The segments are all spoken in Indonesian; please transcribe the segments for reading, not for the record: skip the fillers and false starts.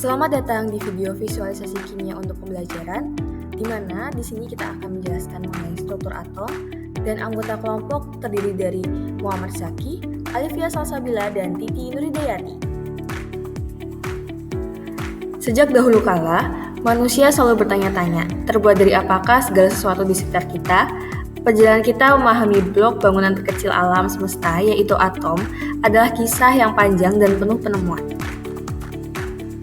Selamat datang di video visualisasi kimia untuk pembelajaran, di mana di sini kita akan menjelaskan mengenai struktur atom dan anggota kelompok terdiri dari Muhammad Zaki, Alifia Salsabila, dan Titi Nuridayati. Sejak dahulu kala, manusia selalu bertanya-tanya, terbuat dari apakah segala sesuatu di sekitar kita? Perjalanan kita memahami blok bangunan terkecil alam semesta, yaitu atom, adalah kisah yang panjang dan penuh penemuan.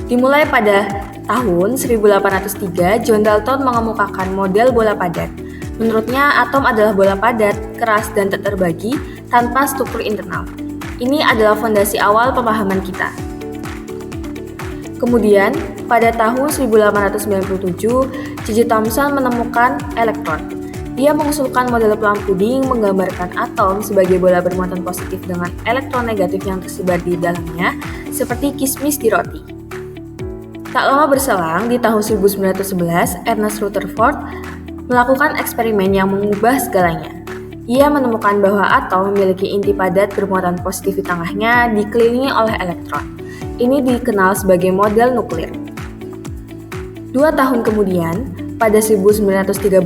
Dimulai pada tahun 1803, John Dalton mengemukakan model bola padat. Menurutnya, atom adalah bola padat, keras dan tak terbagi, tanpa struktur internal. Ini adalah fondasi awal pemahaman kita. Kemudian, pada tahun 1897, J.J. Thomson menemukan elektron. Dia mengusulkan model pelang puding menggambarkan atom sebagai bola bermuatan positif dengan elektron negatif yang tersebar di dalamnya, seperti kismis di roti. Tak lama berselang, di tahun 1911, Ernest Rutherford melakukan eksperimen yang mengubah segalanya. Ia menemukan bahwa atom memiliki inti padat bermuatan positif di tengahnya dikelilingi oleh elektron. Ini dikenal sebagai model nuklir. 2 tahun kemudian, pada 1913,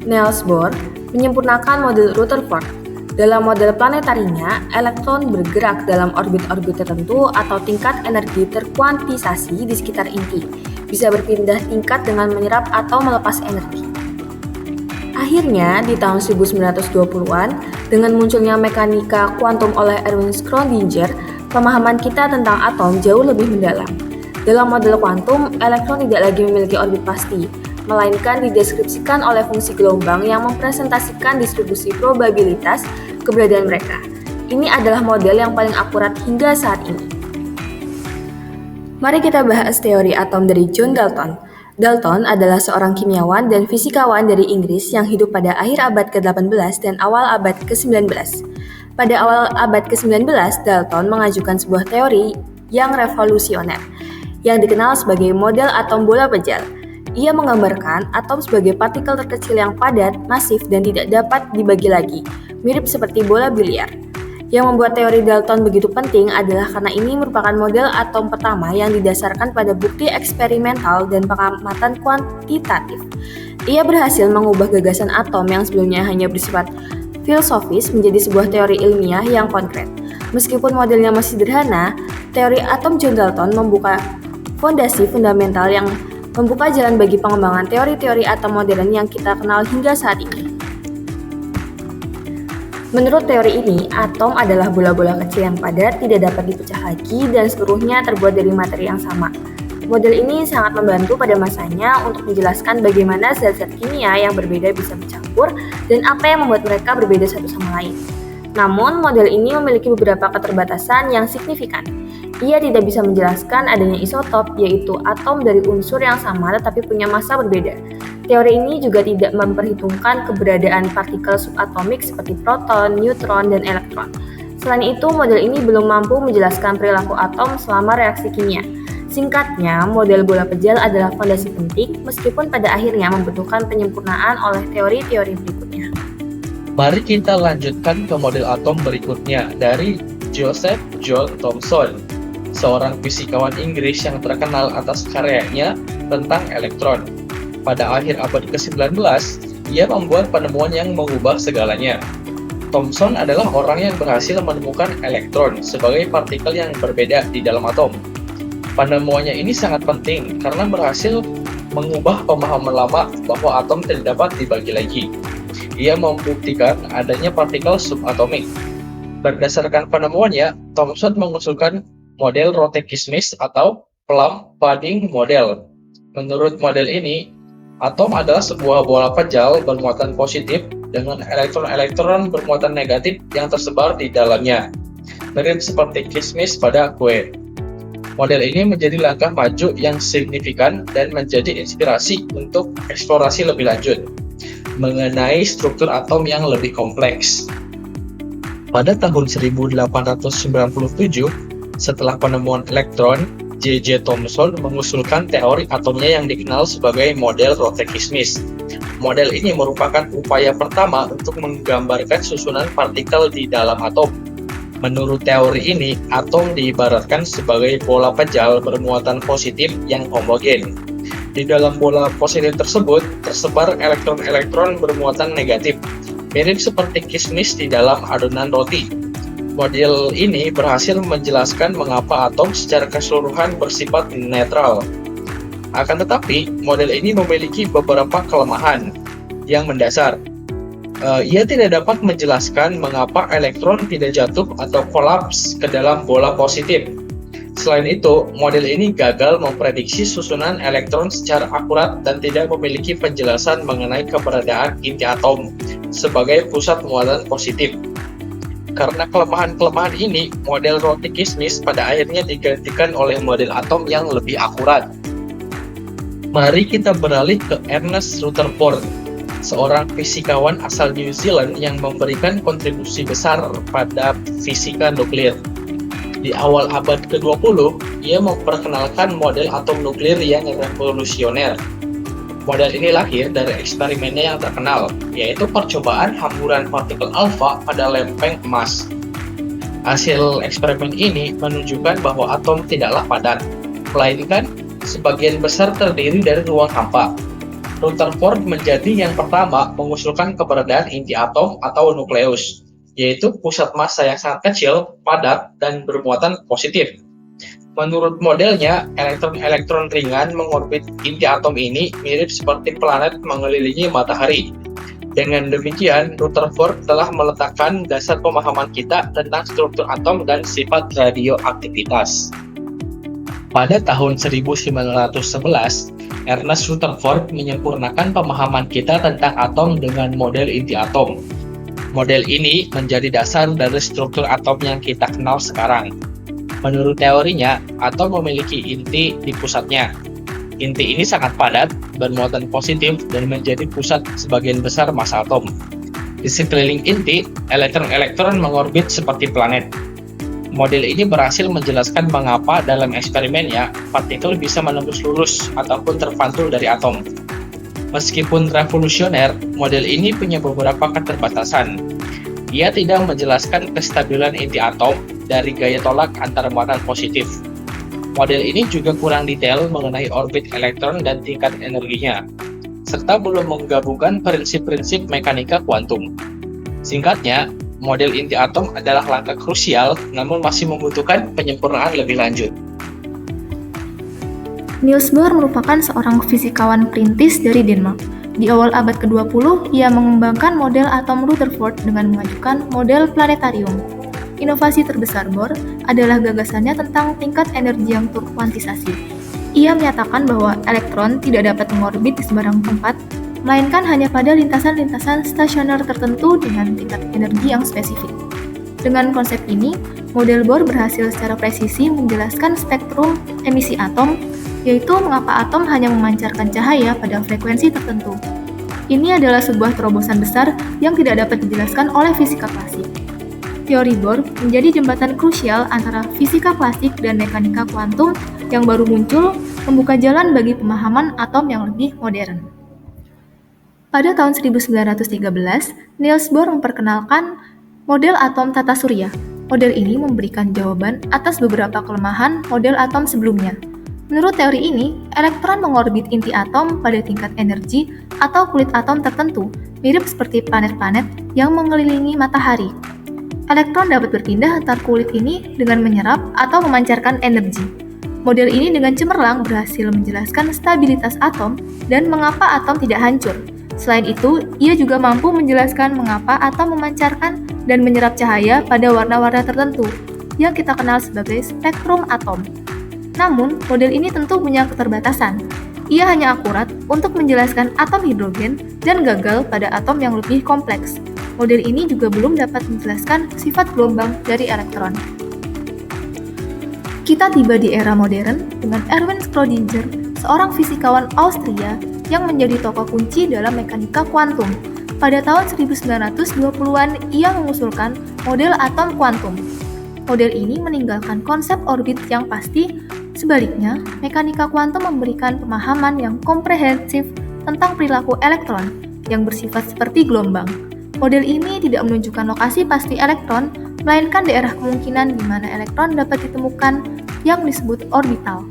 Niels Bohr menyempurnakan model Rutherford. Dalam model planetarinya, elektron bergerak dalam orbit-orbit tertentu atau tingkat energi terkuantisasi di sekitar inti, bisa berpindah tingkat dengan menyerap atau melepas energi. Akhirnya, di tahun 1920-an, dengan munculnya mekanika kuantum oleh Erwin Schrödinger, pemahaman kita tentang atom jauh lebih mendalam. Dalam model kuantum, elektron tidak lagi memiliki orbit pasti, melainkan dideskripsikan oleh fungsi gelombang yang mempresentasikan distribusi probabilitas keberadaan mereka. Ini adalah model yang paling akurat hingga saat ini. Mari kita bahas teori atom dari John Dalton. Dalton adalah seorang kimiawan dan fisikawan dari Inggris yang hidup pada akhir abad ke-18 dan awal abad ke-19. Pada awal abad ke-19, Dalton mengajukan sebuah teori yang revolusioner, yang dikenal sebagai model atom bola pejal. Ia menggambarkan atom sebagai partikel terkecil yang padat, masif, dan tidak dapat dibagi lagi, mirip seperti bola biliar. Yang membuat teori Dalton begitu penting adalah karena ini merupakan model atom pertama yang didasarkan pada bukti eksperimental dan pengamatan kuantitatif. Ia berhasil mengubah gagasan atom yang sebelumnya hanya bersifat filosofis menjadi sebuah teori ilmiah yang konkret. Meskipun modelnya masih sederhana, teori atom John Dalton membuka fondasi fundamental yang membuka jalan bagi pengembangan teori-teori atom modern yang kita kenal hingga saat ini. Menurut teori ini, atom adalah bola-bola kecil yang padat, tidak dapat dipecah lagi, dan seluruhnya terbuat dari materi yang sama. Model ini sangat membantu pada masanya untuk menjelaskan bagaimana zat-zat kimia yang berbeda bisa bercampur dan apa yang membuat mereka berbeda satu sama lain. Namun, model ini memiliki beberapa keterbatasan yang signifikan. Ia tidak bisa menjelaskan adanya isotop, yaitu atom dari unsur yang sama tetapi punya massa berbeda. Teori ini juga tidak memperhitungkan keberadaan partikel subatomik seperti proton, neutron, dan elektron. Selain itu, model ini belum mampu menjelaskan perilaku atom selama reaksi kimia. Singkatnya, model bola pejal adalah fondasi penting meskipun pada akhirnya membutuhkan penyempurnaan oleh teori-teori berikutnya. Mari kita lanjutkan ke model atom berikutnya dari Joseph John Thomson, seorang fisikawan Inggris yang terkenal atas karyanya tentang elektron. Pada akhir abad ke-19, ia membuat penemuan yang mengubah segalanya. Thomson adalah orang yang berhasil menemukan elektron sebagai partikel yang berbeda di dalam atom. Penemuannya ini sangat penting karena berhasil mengubah pemahaman lama bahwa atom tidak dapat dibagi lagi. Ia membuktikan adanya partikel subatomik. Berdasarkan penemuannya, Thomson mengusulkan model Rote-Kismis atau Plum-Pudding model. Menurut model ini, atom adalah sebuah bola pejal bermuatan positif dengan elektron-elektron bermuatan negatif yang tersebar di dalamnya, mirip seperti kismis pada kue. Model ini menjadi langkah maju yang signifikan dan menjadi inspirasi untuk eksplorasi lebih lanjut mengenai struktur atom yang lebih kompleks. Pada tahun 1897, setelah penemuan elektron, J.J. Thomson mengusulkan teori atomnya yang dikenal sebagai model Rote-Kismis. Model ini merupakan upaya pertama untuk menggambarkan susunan partikel di dalam atom. Menurut teori ini, atom diibaratkan sebagai bola pejal bermuatan positif yang homogen. Di dalam bola positif tersebut, tersebar elektron-elektron bermuatan negatif, mirip seperti kismis di dalam adonan roti. Model ini berhasil menjelaskan mengapa atom secara keseluruhan bersifat netral. Akan tetapi, model ini memiliki beberapa kelemahan yang mendasar. Ia tidak dapat menjelaskan mengapa elektron tidak jatuh atau kolaps ke dalam bola positif. Selain itu, model ini gagal memprediksi susunan elektron secara akurat dan tidak memiliki penjelasan mengenai keberadaan inti atom sebagai pusat muatan positif. Karena kelemahan-kelemahan ini, model roti kismis pada akhirnya digantikan oleh model atom yang lebih akurat. Mari kita beralih ke Ernest Rutherford, seorang fisikawan asal New Zealand yang memberikan kontribusi besar pada fisika nuklir. Di awal abad ke-20, ia memperkenalkan model atom nuklir yang revolusioner. Model ini lahir dari eksperimennya yang terkenal, yaitu percobaan hamburan partikel alfa pada lempeng emas. Hasil eksperimen ini menunjukkan bahwa atom tidaklah padat, melainkan sebagian besar terdiri dari ruang hampa. Rutherford menjadi yang pertama mengusulkan keberadaan inti atom atau nukleus, yaitu pusat massa yang sangat kecil, padat, dan bermuatan positif. Menurut modelnya, elektron-elektron ringan mengorbit inti atom ini mirip seperti planet mengelilingi matahari. Dengan demikian, Rutherford telah meletakkan dasar pemahaman kita tentang struktur atom dan sifat radioaktivitas. Pada tahun 1911, Ernest Rutherford menyempurnakan pemahaman kita tentang atom dengan model inti atom. Model ini menjadi dasar dari struktur atom yang kita kenal sekarang. Menurut teorinya, atom memiliki inti di pusatnya. Inti ini sangat padat, bermuatan positif, dan menjadi pusat sebagian besar massa atom. Di sekeliling inti, elektron-elektron mengorbit seperti planet. Model ini berhasil menjelaskan mengapa dalam eksperimennya, partikel bisa menembus lurus ataupun terpantul dari atom. Meskipun revolusioner, model ini punya beberapa keterbatasan. Ia tidak menjelaskan kestabilan inti atom dari gaya tolak antar muatan positif. Model ini juga kurang detail mengenai orbit elektron dan tingkat energinya, serta belum menggabungkan prinsip-prinsip mekanika kuantum. Singkatnya, model inti atom adalah langkah krusial, namun masih membutuhkan penyempurnaan lebih lanjut. Niels Bohr merupakan seorang fisikawan perintis dari Denmark. Di awal abad ke-20, ia mengembangkan model atom Rutherford dengan mengajukan model planetarium. Inovasi terbesar Bohr adalah gagasannya tentang tingkat energi yang terkuantisasi. Ia menyatakan bahwa elektron tidak dapat mengorbit di sembarang tempat, melainkan hanya pada lintasan-lintasan stasioner tertentu dengan tingkat energi yang spesifik. Dengan konsep ini, model Bohr berhasil secara presisi menjelaskan spektrum emisi atom, yaitu mengapa atom hanya memancarkan cahaya pada frekuensi tertentu. Ini adalah sebuah terobosan besar yang tidak dapat dijelaskan oleh fisika klasik. Teori Bohr menjadi jembatan krusial antara fisika klasik dan mekanika kuantum yang baru muncul, membuka jalan bagi pemahaman atom yang lebih modern. Pada tahun 1913, Niels Bohr memperkenalkan model atom tata surya. Model ini memberikan jawaban atas beberapa kelemahan model atom sebelumnya. Menurut teori ini, elektron mengorbit inti atom pada tingkat energi atau kulit atom tertentu, mirip seperti planet-planet yang mengelilingi matahari. Elektron dapat berpindah antar kulit ini dengan menyerap atau memancarkan energi. Model ini dengan cemerlang berhasil menjelaskan stabilitas atom dan mengapa atom tidak hancur. Selain itu, ia juga mampu menjelaskan mengapa atom memancarkan dan menyerap cahaya pada warna-warna tertentu, yang kita kenal sebagai spektrum atom. Namun, model ini tentu punya keterbatasan. Ia hanya akurat untuk menjelaskan atom hidrogen dan gagal pada atom yang lebih kompleks. Model ini juga belum dapat menjelaskan sifat gelombang dari elektron. Kita tiba di era modern dengan Erwin Schrödinger, seorang fisikawan Austria yang menjadi tokoh kunci dalam mekanika kuantum. Pada tahun 1920-an, ia mengusulkan model atom kuantum. Model ini meninggalkan konsep orbit yang pasti. Sebaliknya, mekanika kuantum memberikan pemahaman yang komprehensif tentang perilaku elektron yang bersifat seperti gelombang. Model ini tidak menunjukkan lokasi pasti elektron, melainkan daerah kemungkinan di mana elektron dapat ditemukan yang disebut orbital.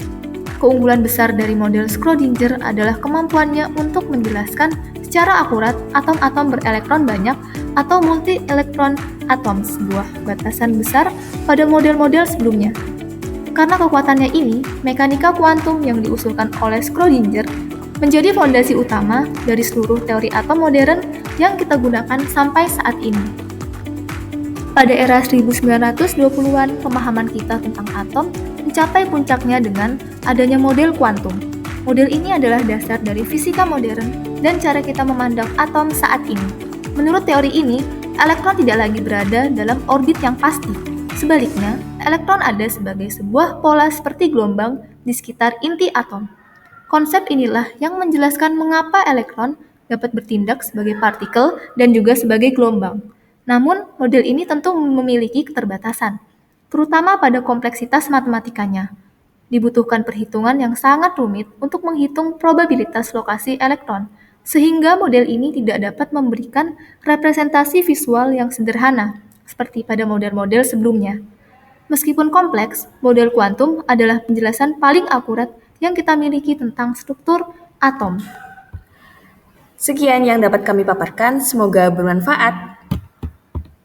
Keunggulan besar dari model Schrödinger adalah kemampuannya untuk menjelaskan secara akurat atom-atom berelektron banyak atau multi-elektron atom, sebuah batasan besar pada model-model sebelumnya. Karena kekuatannya ini, mekanika kuantum yang diusulkan oleh Schrödinger menjadi fondasi utama dari seluruh teori atom modern yang kita gunakan sampai saat ini. Pada era 1920-an, pemahaman kita tentang atom mencapai puncaknya dengan adanya model kuantum. Model ini adalah dasar dari fisika modern dan cara kita memandang atom saat ini. Menurut teori ini, elektron tidak lagi berada dalam orbit yang pasti. Sebaliknya, elektron ada sebagai sebuah pola seperti gelombang di sekitar inti atom. Konsep inilah yang menjelaskan mengapa elektron dapat bertindak sebagai partikel dan juga sebagai gelombang. Namun, model ini tentu memiliki keterbatasan, terutama pada kompleksitas matematikanya. Dibutuhkan perhitungan yang sangat rumit untuk menghitung probabilitas lokasi elektron, sehingga model ini tidak dapat memberikan representasi visual yang sederhana, seperti pada model-model sebelumnya. Meskipun kompleks, model kuantum adalah penjelasan paling akurat yang kita miliki tentang struktur atom. Sekian yang dapat kami paparkan, semoga bermanfaat.